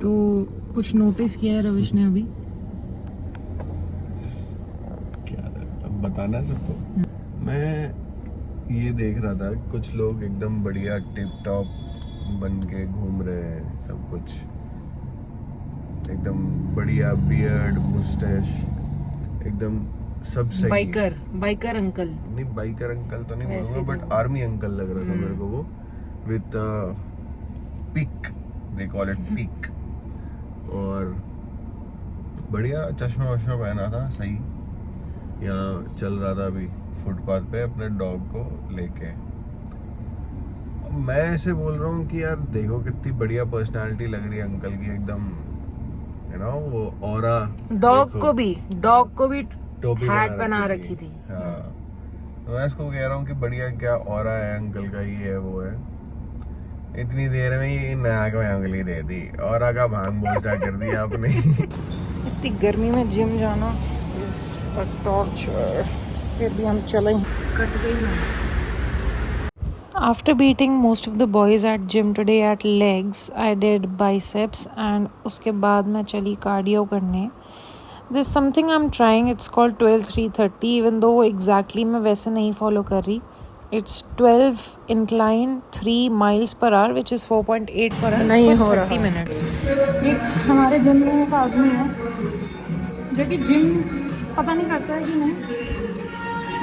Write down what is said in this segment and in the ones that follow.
तो कुछ नोटिस किया है रविश ने अभी? क्या अब बताना है सबको। मैं ये देख रहा था कुछ लोग एकदम बढ़िया टिप टॉप बन के घूम रहे हैं, सब कुछ एकदम बढ़िया, बियर्ड मुस्टैच एकदम सब सही है। बाइकर अंकल नहीं, बाइकर अंकल तो नहीं वैसे बोलूंगा, थे बट वो। आर्मी अंकल लग रहा था मेरे को वो, with pick, they call it pick. और बढ़िया चश्मा वश्मा पहना था, सही। यहाँ चल रहा था अभी फुटपाथ पे अपने डॉग को लेके। अब मैं ऐसे बोल रहा हूँ कि यार देखो कितनी बढ़िया पर्सनालिटी लग रही है अंकल की, एकदम वो ऑरा। डॉग देखो, को भी टोपी हैट बना बना रखी रखी थी। थी। हाँ, तो मैं इसको कह रहा हूँ कि बढ़िया क्या ऑरा है अंकल का, ये है वो है। इतनी देर में ही नाक में उंगली दे दी, ऑरा का भांग बोझा कर दिया आपने। इतनी गर्मी में जिम जाना इज अ टॉर्चर। फिर भी हम चले, कट गई मैं। After beating most of the boys at gym today at legs, I did biceps and उसके बाद मैं चली कार्डियो करने. There's something I'm trying, it's called 12-3-30, even though exactly मैं वैसे नहीं follow कर रही. It's 12 incline 3 miles per hour, which is 4.8 for us नहीं for हो 30 रहा। minutes. एक हमारे जिम में एक आदमी है जो कि जिम पता नहीं करता है कि नहीं,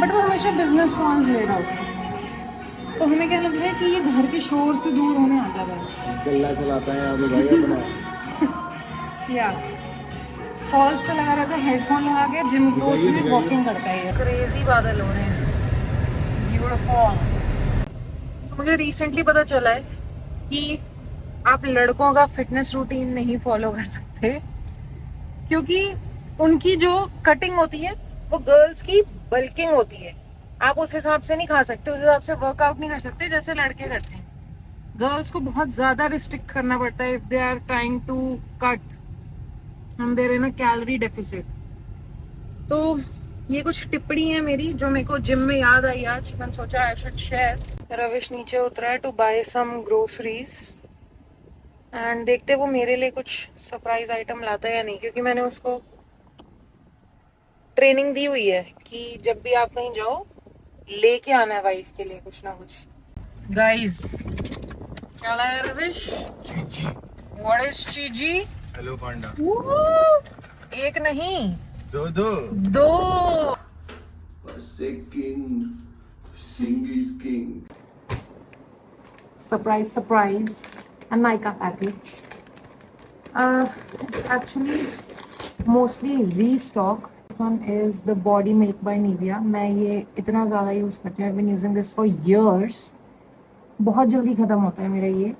बट वो हमेशा बिजनेस कॉल्स ले रहा होता है। तो हमें क्या लग रहा है कि ये घर के शोर से दूर होने आता है बस। गल्ला चलाता है यहाँ पे भाई अपना। या कॉल्स पे लगा रहता है, हेडफोन लगा के जिम क्लोथ्स में वॉकिंग करता है ये। क्रेजी बादल हो रहे हैं, ब्यूटीफुल। मुझे रिसेंटली पता चला है कि आप लड़कों का फिटनेस रूटीन नहीं फॉलो कर सकते, क्योंकि उनकी जो कटिंग होती है वो गर्ल्स की बल्किंग होती है। आप उस हिसाब से नहीं खा सकते, उस हिसाब से वर्कआउट नहीं कर सकते जैसे लड़के करते हैं। गर्ल्स को बहुत ज्यादा रिस्ट्रिक्ट करना पड़ता है if they are trying to cut and they're in a calorie deficit. तो ये कुछ टिप्पणी है मेरी जो मेरे को जिम में याद आई आज, मैंने सोचा आई शुड शेयर। रविश नीचे उतरा है to buy some groceries and देखते वो मेरे लिए कुछ सरप्राइज आइटम लाता है या नहीं, क्योंकि मैंने उसको ट्रेनिंग दी हुई है कि जब भी आप कहीं जाओ लेके आना है वाइफ के लिए कुछ ना कुछ। गाइस, क्या लाया रविश? चीची। What is cheesy? Hello panda. एक नहीं, दो दो। दो। King, Singh is king. Surprise, a Nykaa package. It's actually mostly restock. This one is the Body Milk by Nivea. मैं ये इतना ज़्यादा यूज़ करती हूँ. I've been using this for years. बहुत जल्दी ख़त्म होता है मेरा ये.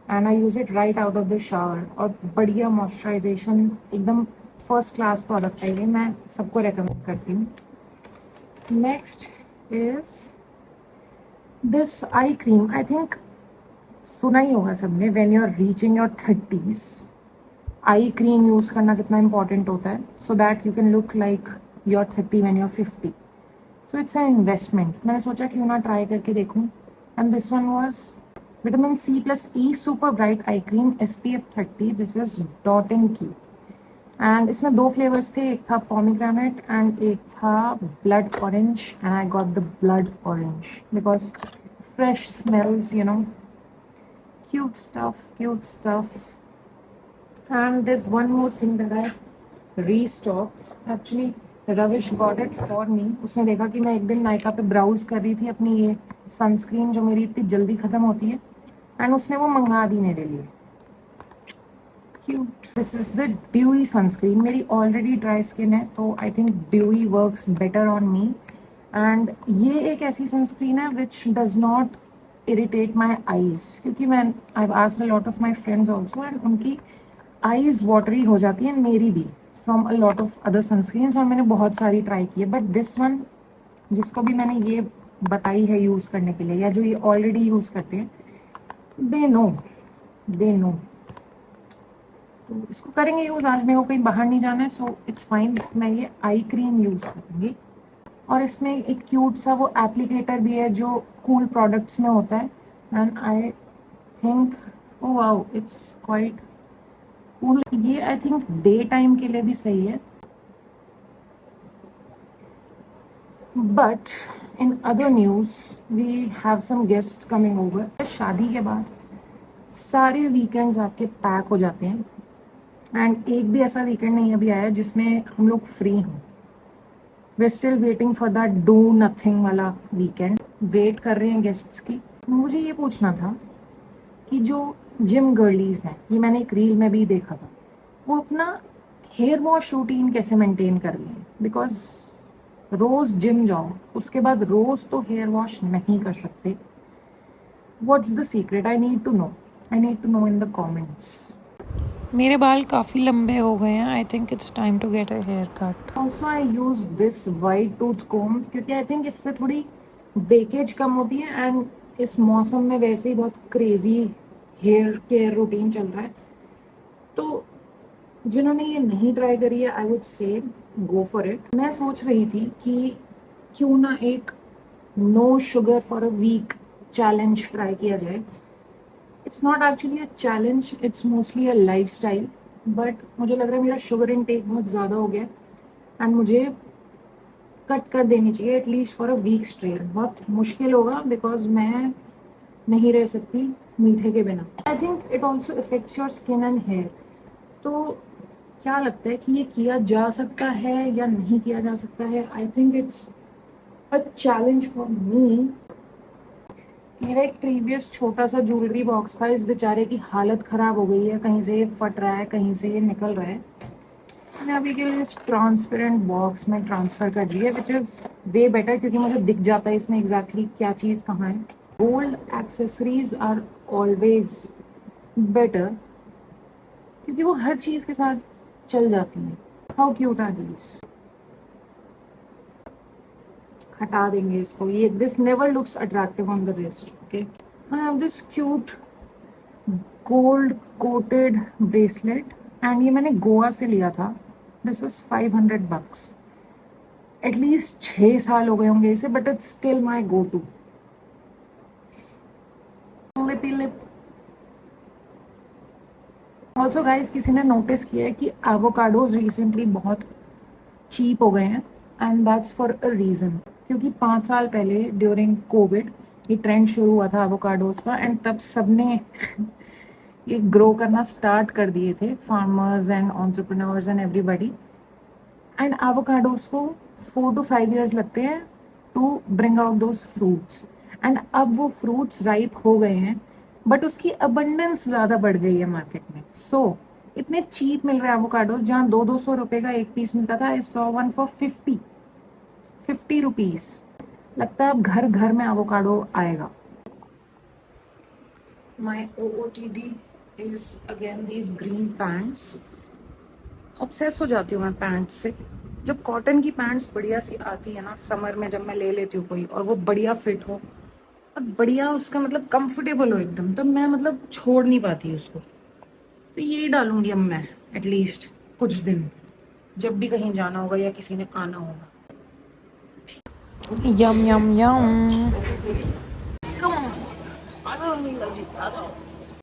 And I use it right out of the shower. और बढ़िया मॉइस्चराइजेशन, एकदम फर्स्ट क्लास प्रोडक्ट है ये, मैं सबको रेकमेंड करती हूँ. Next is this eye cream. I think सुना ही होगा सबने, when you are reaching your 30s eye cream use करना कितना इंपॉर्टेंट होता है, so that you can look like your 30 when you are 50. So it's an investment. मैंने सोचा क्यों ना ट्राई करके देखूं. And this one was vitamin C plus E super bright eye cream SPF 30. This is Dot and Key. And इसमें 2 flavours थे, एक था पोमीग्रेनेट एंड एक था blood orange. And I got the blood orange because fresh smells, you know. Cute stuff. And there's one more thing that I restocked. Actually, Ravish got it for me. उसने देखा कि मैं एक दिन नायका पे browse कर रही थी अपनी ये सनस्क्रीन जो मेरी इतनी जल्दी खत्म होती है, एंड उसने वो मंगा दी मेरे लिए. Cute. This is the dewy sunscreen. मेरी ऑलरेडी ड्राई स्किन है तो I think dewy works better on me. And ये एक ऐसी सनस्क्रीन है which does not irritate my eyes, क्योंकि मैं I have asked a lot of my friends also and उनकी आईज वाटरी हो जाती है, मेरी भी, from a lot of other sunscreens. और मैंने बहुत सारी ट्राई की है, बट दिस वन, जिसको भी मैंने ये बताई है यूज़ करने के लिए या जो ये ऑलरेडी यूज़ करते हैं, दे नो. तो इसको करेंगे यूज़. आज मेरे को कहीं बाहर नहीं जाना है, सो इट्स फाइन. मैं ये आई क्रीम यूज़ करूँगी. और इसमें एक क्यूट सा वो एप्लीकेटर भी है जो कूल प्रोडक्ट्स में होता है. And I think, oh wow, it's quite cool, ये आई थिंक डे टाइम के लिए भी सही है. But in other news we have some guests coming over. शादी के बाद सारे वीकेंड्स आपके पैक हो जाते हैं एंड एक भी ऐसा वीकेंड नहीं अभी आया जिसमें हम लोग फ्री हों. We still waiting for that do nothing वाला वीकेंड. वेट कर रहे हैं गेस्ट्स की. मुझे ये पूछना था कि जो जिम गर्लीज हैं, ये मैंने एक रील में भी देखा था, वो अपना हेयर वॉश रूटीन कैसे मेंटेन कर रही हैं. बिकॉज रोज जिम जाओ, उसके बाद रोज तो हेयर वॉश नहीं कर सकते. What's the secret? I need to know in the comments. मेरे बाल काफ़ी लंबे हो गए हैं. I think it's time to get a hair cut. Also I use this wide tooth comb क्योंकि आई थिंक इससे थोड़ी ब्रेकेज कम होती है एंड इस मौसम में वैसे ही बहुत क्रेजी हेयर केयर रूटीन चल रहा है. तो जिन्होंने ये नहीं ट्राई करी है, I would say go for it. मैं सोच रही थी कि क्यों ना एक no sugar for a week challenge try किया जाए. It's not actually a challenge, it's mostly a life style. बट मुझे लग रहा है मेरा शुगर इनटेक बहुत ज़्यादा हो गया एंड मुझे कट कर देनी चाहिए at least for a week straight. बहुत मुश्किल होगा बिकॉज मैं नहीं रह सकती मीठे के बिना. I think it also effects your skin and hair. तो क्या लगता है कि ये किया जा सकता है या नहीं किया जा सकता है? आई think it's a challenge for me. मेरा एक प्रीवियस छोटा सा ज्वेलरी बॉक्स था. इस बेचारे की हालत ख़राब हो गई है. कहीं से ये फट रहा है, कहीं से ये निकल रहा है. मैंने अभी के लिए इस ट्रांसपेरेंट बॉक्स में ट्रांसफ़र कर दिया, विच इज़ वे बेटर क्योंकि मुझे दिख जाता है इसमें एग्जैक्टली क्या चीज़ कहाँ है. Gold accessories are always better क्योंकि वो हर चीज़ के साथ चल जाती हैं. How cute are these. हटा देंगे इसको. ये this never looks attractive on the wrist. Okay, I have this cute gold coated bracelet and ये मैंने गोवा से लिया था. This was $500. एटलीस्ट 6 साल हो गए होंगे इसे, but it's still my go to. Lippie lip. Also guys, किसी ने नोटिस किया है कि एवोकाडोज रिसेंटली बहुत चीप हो गए हैं and that's for a reason. क्योंकि 5 साल पहले ड्यूरिंग कोविड ये ट्रेंड शुरू हुआ था एवोकाडोज का एंड तब सबने ये ग्रो करना स्टार्ट कर दिए थे, farmers and entrepreneurs and everybody. And avocados को 4 to 5 years लगते हैं to bring out those fruits. And अब वो फ्रूट्स राइप हो गए हैं बट उसकी अबंडेंस ज़्यादा बढ़ गई है मार्केट में. सो इतने चीप मिल रहे हैं एवोकाडोज. जहाँ 200 रुपये का एक पीस मिलता था, I saw one for 50 rupees. लगता है अब घर घर में एवोकाडो आएगा. माई OOTD is again these green pants. Obsess हो जाती हूँ मैं पैंट्स से. जब कॉटन की पैंट्स बढ़िया सी आती है ना समर में, जब मैं ले लेती हूँ कोई और वो बढ़िया फिट हो और बढ़िया उसका मतलब कंफर्टेबल हो एकदम, तब मैं मतलब छोड़ नहीं पाती उसको. तो यही डालूंगी अब मैं एटलीस्ट कुछ दिन, जब भी कहीं जाना होगा या किसी ने आना होगा. यम यम यम.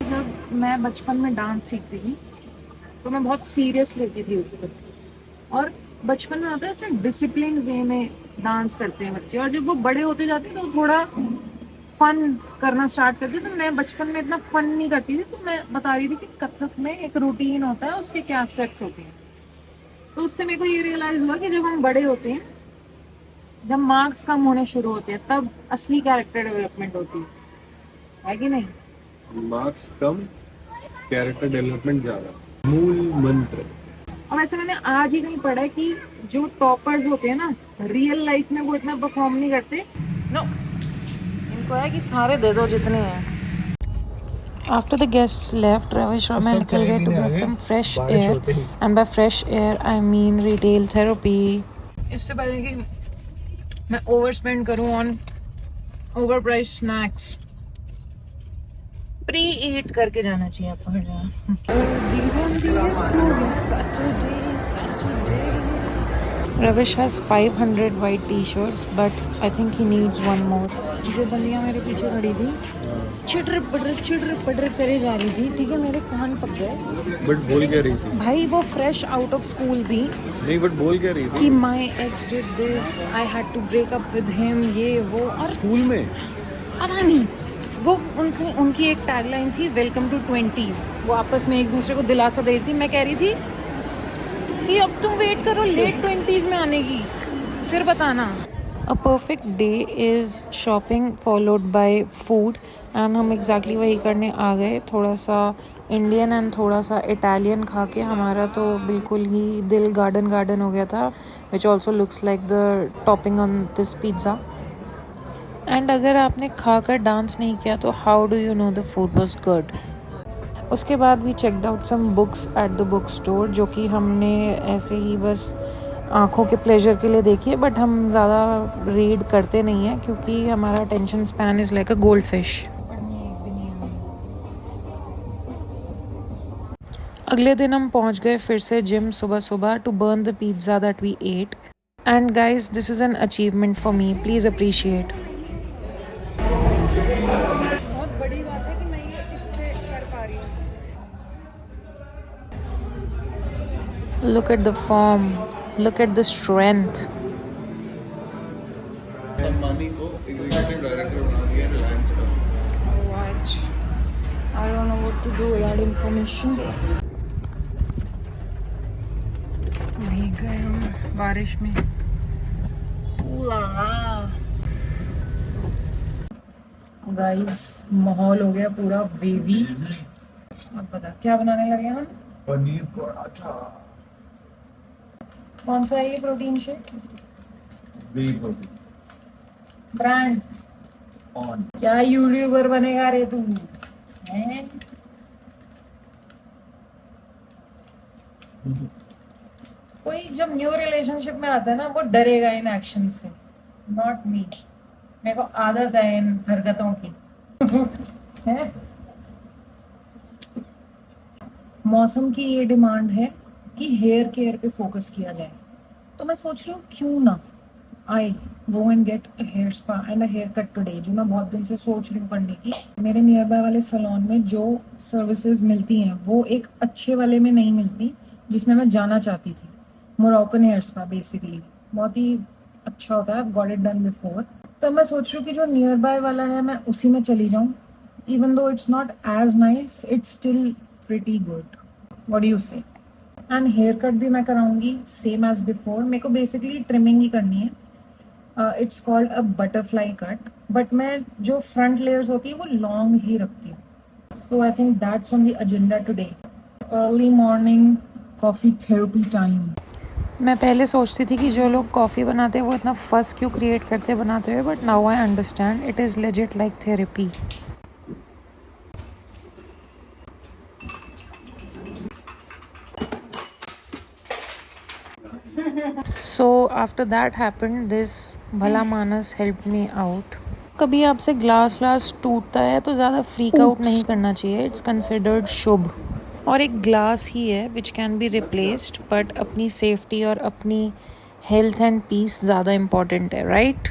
जब मैं बचपन में डांस सीखती थी तो मैं बहुत सीरियस लेती थी उसको. और बचपन में होता है ऐसे डिसिप्लिन वे में डांस करते हैं बच्चे, और जब वो बड़े होते जाते हैं तो थोड़ा फन करना स्टार्ट करती. तो मैं बचपन में इतना फन नहीं करती थी. तो मैं बता रही थी कि कथक में एक रूटीन होता है, उसके क्या स्टेप्स होते हैं. तो उससे मेरे को ये रियलाइज हुआ कि जब हम बड़े होते हैं, जब मार्क्स कम होने शुरू होते हैं, तब असली कैरेक्टर डेवलपमेंट होती है कि नहीं? मार्क्स कम, कैरेक्टर डेवलपमेंट ज़्यादा, मूल मंत्र. और वैसे मैंने आज ही कहीं पढ़ा है कि जो टॉपर्स होते हैं ना, रियल लाइफ में वो इतना परफॉर्म नहीं करते. नो, इनको है कि सारे दे दो जितने हैं. After the guests left, Ravish और मैं निकल गए to get some fresh air. And by fresh air, I mean retail therapy. इससे पहले कि मैं ओवर स्पेंड करूँ on over price snacks, pre eat करके जाना चाहिए आपको हर जगह. Ravish has 500 white t-shirts, but I think he needs one more. जो बंदियाँ मेरे पीछे खड़ी थी चिटर पटर करे जा रही थी, ठीक है, मेरे कान पक गए। बट बोल क्या रही थी? भाई वो फ्रेश आउट ऑफ स्कूल थी नहीं, बट बोल क्या रही कि थी? My ex did this, I had to break up with him, ये वो, और स्कूल में? पता नहीं, वो उनकी एक टैगलाइन थी, वेलकम टू 20s। वो आपस में एक दूसरे को दिलासा दे रही थी। मैं कह रही थी कि अब तुम वेट करो लेट 20s में आने की, फिर बताना। A perfect day is shopping followed by food, and हम एग्जैक्टली वही करने आ गए। थोड़ा सा इंडियन एंड थोड़ा सा इटालियन खा के हमारा तो बिल्कुल ही दिल गार्डन हो गया था, which also looks like the topping on this pizza. And अगर आपने खाकर डांस नहीं किया तो how do you know the food was good. उसके बाद we checked out some books at the book store, जो कि हमने ऐसे ही बस आँखों के प्लेजर के लिए देखी है, बट हम ज़्यादा रीड करते नहीं हैं क्योंकि हमारा attention span is like a goldfish. अगले दिन हम पहुंच गए फिर से जिम सुबह to burn the pizza that we ate, and guys this is an achievement for me, please appreciate. बहुत बड़ी बात है कि मैं ये इससे कर पा रही हूँ। Look at the form, look at the strength. Ambani को एग्जीक्यूटिव डायरेक्टर बना दिया रिलायंस का। What? I don't know what to do with that information. भीग गए हम बारिश में। गाइस माहौल हो गया पूरा वेवी। अब पता क्या बनाने लगे हम? पनीर पराठा। कौन सा है ये protein shake? Way protein brand on. क्या यूट्यूबर बनेगा रे तू हैं? कोई जब न्यू रिलेशनशिप में आता है ना, वो डरेगा इन एक्शन से, नॉट मी। मेरे को आदत है इन हरकतों की। है? मौसम की ये डिमांड है कि हेयर केयर पे फोकस किया जाए, तो मैं सोच रही हूँ क्यों ना I go and get a hair spa and a hair cut today, जो मैं बहुत दिन से सोच रही हूँ करने की। मेरे नियर बाय वाले सैलून में जो सर्विसेज मिलती हैं वो एक अच्छे वाले में नहीं मिलती जिसमें मैं जाना चाहती थी। मोरक्कन हेयर स्पा बेसिकली बहुत ही अच्छा होता है, गॉट इट डन बिफोर। तो मैं सोच रही हूँ कि जो नियर बाय वाला है मैं उसी में चली जाऊँ, even though it's not as nice, it's still pretty good. What do you say? And haircut भी मैं कराऊंगी सेम एज बिफोर। मेरे को बेसिकली ट्रिमिंग ही करनी है। It's called a butterfly cut, but मैं जो फ्रंट लेयर्स होती है वो लॉन्ग ही रखती हूँ। So I think that's on the agenda today. Early morning coffee therapy time. मैं पहले सोचती थी कि जो लोग कॉफ़ी बनाते हैं वो इतना फस क्यों क्रिएट करते बनाते हुए, but now I understand it is legit like therapy. So after that happened, this भला मानस helped me out. कभी आपसे ग्लास टूटता है तो ज़्यादा फ्रीक आउट नहीं करना चाहिए, इट्स कंसिडर्ड शुभ। और एक ग्लास ही है which can be replaced, but अपनी सेफ्टी और अपनी हेल्थ एंड पीस ज़्यादा इम्पॉर्टेंट है, राइट?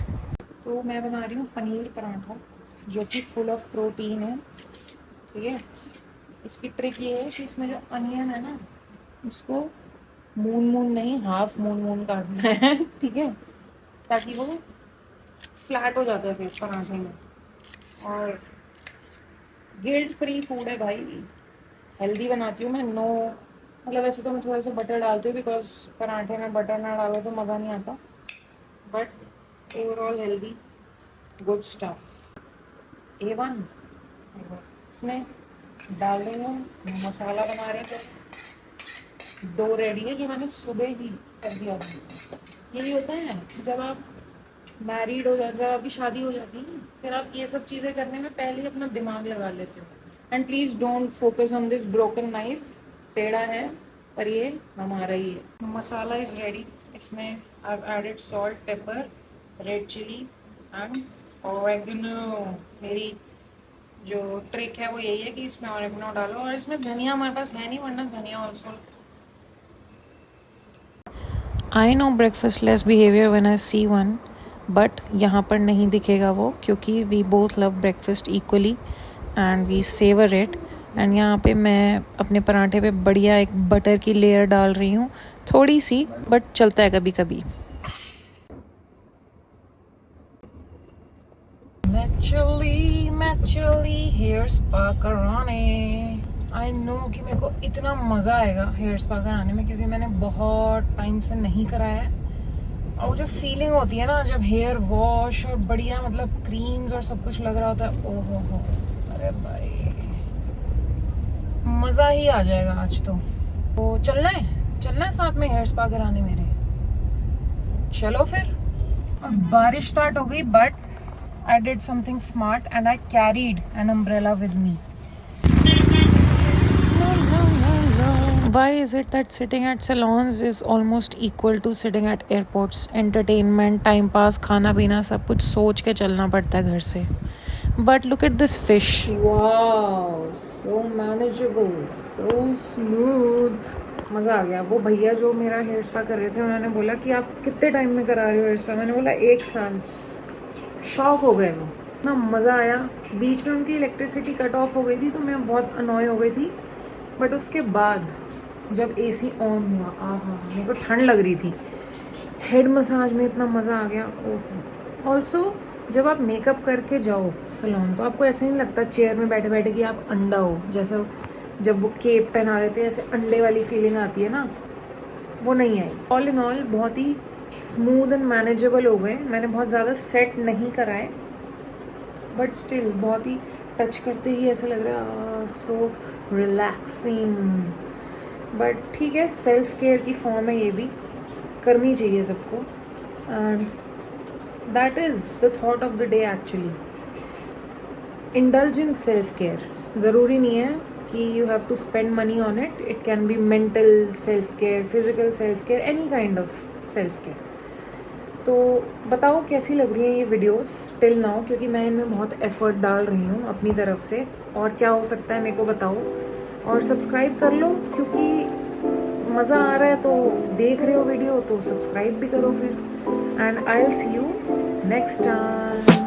तो मैं बना रही हूँ पनीर पराठा जो कि फुल ऑफ प्रोटीन है, ठीक है। इसकी ट्रिक ये है कि इसमें जो अनियन है ना, उसको मून नहीं हाफ मून काटना है, ठीक है, ताकि वो फ्लैट हो जाता है फिर पराठे में। और गिल्ट फ्री फूड है भाई, हेल्दी बनाती हूँ मैं। नो मतलब वैसे तो मैं थोड़ा सा बटर डालती हूँ बिकॉज पराठे में बटर ना डालो तो मज़ा नहीं आता, but overall healthy good stuff A1। इसमें डाल देंगे हम मसाला, बना रहे हैं दो रेडी है जो मैंने सुबह ही कर दिया। यही होता है जब आप मैरिड हो जाते, जब आपकी शादी हो जाती है ना, फिर आप ये सब चीज़ें करने में पहले ही अपना दिमाग लगा लेते हो। And please don't focus on this broken knife, टेढ़ा है पर ये हमारा ही है। Masala is ready. इसमें I have added salt, pepper, red chili and oregano. मेरी जो ट्रिक है वो यही है कि इसमें ऑरेगनो डालो, और इसमें धनिया हमारे पास है नहीं, वरना धनिया also. I know breakfast less behaviour when I see one, but यहाँ पर नहीं दिखेगा वो, क्योंकि we both love breakfast equally. And we savour it. And यहाँ पे मैं अपने पराठे पे बढ़िया एक बटर की लेयर डाल रही हूँ, थोड़ी सी, बट चलता है कभी कभी। मैं चली हेयर स्पा कराने। आई नो कि मेरे को इतना मज़ा आएगा हेयर स्पा कराने में, क्योंकि मैंने बहुत टाइम से नहीं कराया है। और वो जो फीलिंग होती है ना, जब हेयर वॉश और बढ़िया मतलब क्रीम्स और सब कुछ लग रहा होता है, ओहो हो, अरे भाई मज़ा ही आ जाएगा आज तो चलना है साथ में हेयर स्पा कराने मेरे। चलो फिर। अब बारिश स्टार्ट हो गई, but I did something smart and I carried an umbrella with me. Why is it that sitting at salons is almost equal to sitting at airports? Entertainment, time pass, खाना पीना सब कुछ सोच के चलना पड़ता है घर से. But look at this fish. Wow, so manageable, so smooth. मज़ा आ गया। वो भैया जो मेरा हेयर स्पा कर रहे थे, उन्होंने बोला कि आप कितने टाइम में करा रहे हो हेयर स्पा? मैंने बोला 1 साल। शॉक हो गए वो, इतना मज़ा आया। बीच में उनकी इलेक्ट्रिसिटी कट ऑफ हो गई थी तो मैं बहुत अनॉय हो गई थी, बट उसके बाद जब एसी ऑन हुआ, आहा, मेरे को ठंड लग रही थी। हेड मसाज में इतना मज़ा आ गया। ओह, ऑल्सो जब आप मेकअप करके जाओ सैलून तो आपको ऐसे नहीं लगता चेयर में बैठे बैठे कि आप अंडा हो, जैसे जब वो केप पहना देते हैं ऐसे अंडे वाली फीलिंग आती है ना, वो नहीं आई। ऑल इन ऑल बहुत ही स्मूथ एंड मैनेजेबल हो गए। मैंने बहुत ज़्यादा सेट नहीं कराए, बट स्टिल बहुत ही टच करते ही ऐसा लग रहा है सो रिलैक्सिंग। बट ठीक है, सेल्फ केयर की फॉर्म है, ये भी करनी चाहिए सबको। And that is the thought of the day actually. Indulge in self care. ज़रूरी नहीं है कि you have to spend money on it. It can be mental self care, physical self care, any kind of self care. तो बताओ कैसी लग रही हैं ये वीडियोस टिल नाउ, क्योंकि मैं इनमें बहुत एफर्ट डाल रही हूँ अपनी तरफ से। और क्या हो सकता है मेरे को बताओ, और सब्सक्राइब कर लो, क्योंकि मज़ा आ रहा है तो देख रहे हो वीडियो तो सब्सक्राइब भी करो फिर। And I will see you next time.